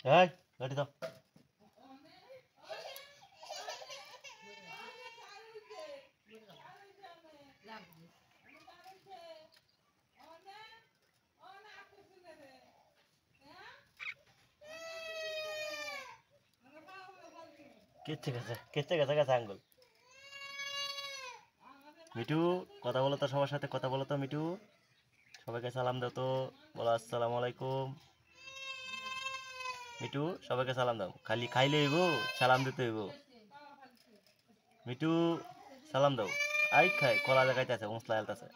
এই গাড়ি দাও। কেচে গেছে গেছে আঙ্গুল। মিঠু কথা বলো তো, সবার সাথে কথা বলো তো মিঠু। সবাইকে সালাম দাও তো, বলো আসসালামু আলাইকুম। মিঠু সবাইকে সালাম দাও, খালি খাইলে হইব, সালাম দিতে হইব। মিঠু সালাম দাও। আই খাই কলা দেখাইতেছে, মশলা হেলতেছে।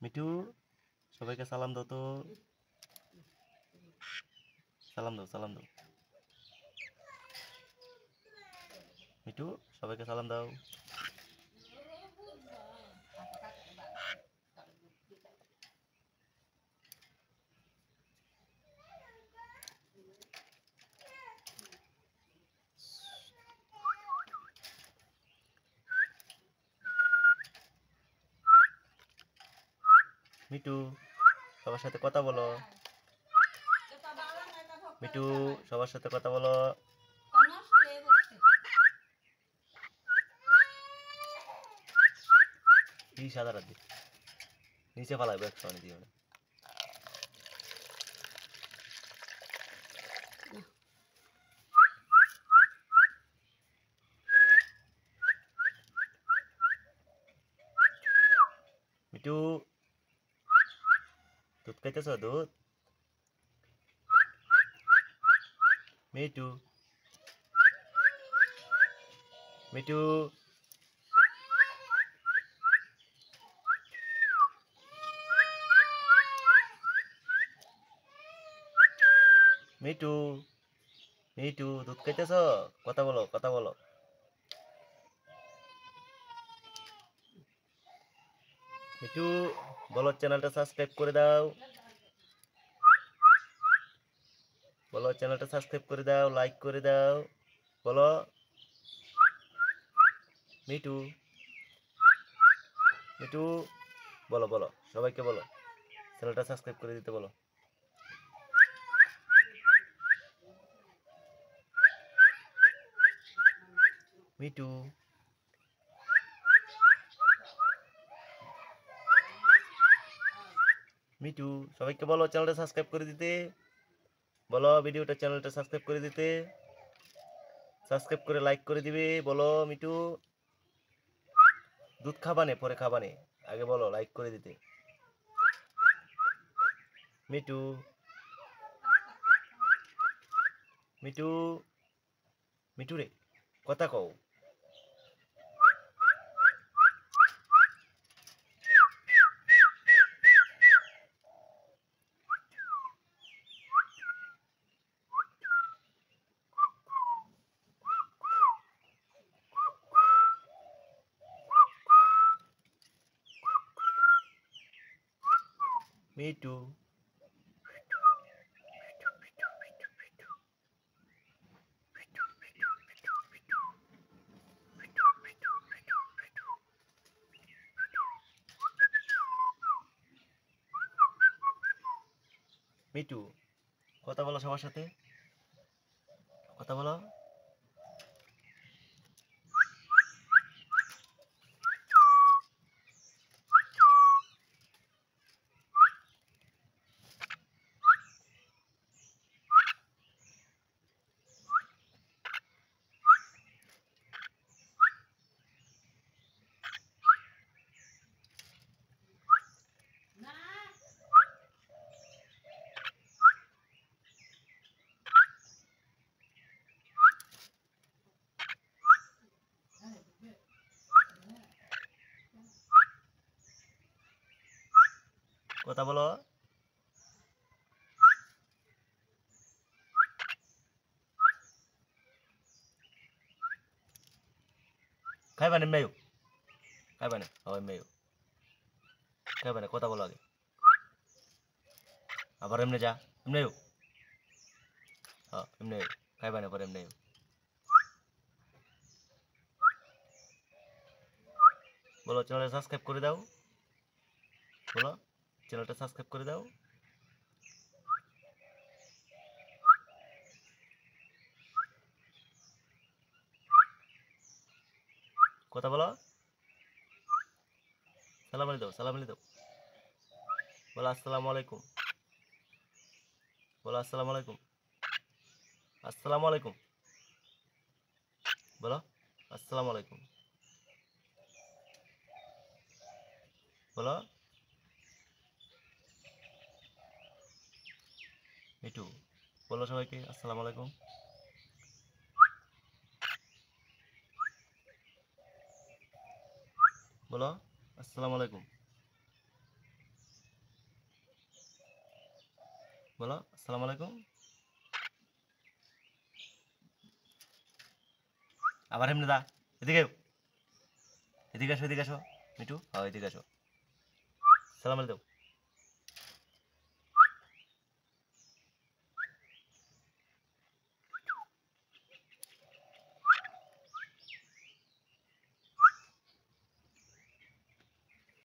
মিঠু সবাইকে সালাম দাও তো, সালাম দাও সালাম দাও। মিঠু সবাইকে সালাম দাও। মিঠু সবার সাথে কথা বলো। মিঠু সবার সাথে কথা বলো। কি সাদা রাত নিচে ফালাইবো একশো দিয়ে। মিঠু দুধ খাইতেছ? দুধ মিঠু, মিঠু মিঠু, মিঠু দুধ খাইতেছ? কথা বলো কথা বলো। মিঠু বলো চ্যানেলটা সাবস্ক্রাইব করে দাও, বলো চ্যানেলটা সাবস্ক্রাইব করে দাও, লাইক করে দাও, বলো। মিঠু, মিঠু বলো বলো, সবাইকে বলো চ্যানেলটা সাবস্ক্রাইব করে দিতে বলো। মিঠু, মিঠু সবাইকে বলো চ্যানেলটা সাবস্ক্রাইব করে দিতে, বলো ভিডিওটা চ্যানেলটা সাবস্ক্রাইব করে দিতে, সাবস্ক্রাইব করে লাইক করে দিবে, বলো মিঠু। দুধ খাবানে পরে খাবানে, আগে বলো লাইক করে দিতে। মিঠু, মিঠু, মিঠু রে কথা কও। মিঠু, মিঠু কথা বলো সবার সাথে, কথা বলো। কথা বলো। খাইবা না মেয়ু, খাইবা না হয় মেয়ু, খাইবা না কথা বলো আগে, আবার এমনি যা এমনি হ্যাঁ এমনি খাইবা না পরে এমনি। বলো চ্যানেলটা সাবস্ক্রাইব করে দাও, বলো চ্যানেলটা সাবস্ক্রাইব করে দাও। কথা বলো, সালাম আলি দাও, সালাম আলি দাও, বলো আসসালামু আলাইকুম, বলো আসসালামু আলাইকুম, আসসালামু আলাইকুম, বলো আসসালামু আলাইকুম, বলো মিঠু, বলো সবাইকে আসসালামু আলাইকুম, বলো আসসালামু আলাইকুম, বলো আসসালামু আলাইকুম। আবার এমনি দা, এদিকে এদিকে আসো, এদিকে আসো মিঠু, হ্যাঁ এদিকে আসো, সালাম আলাইকুম।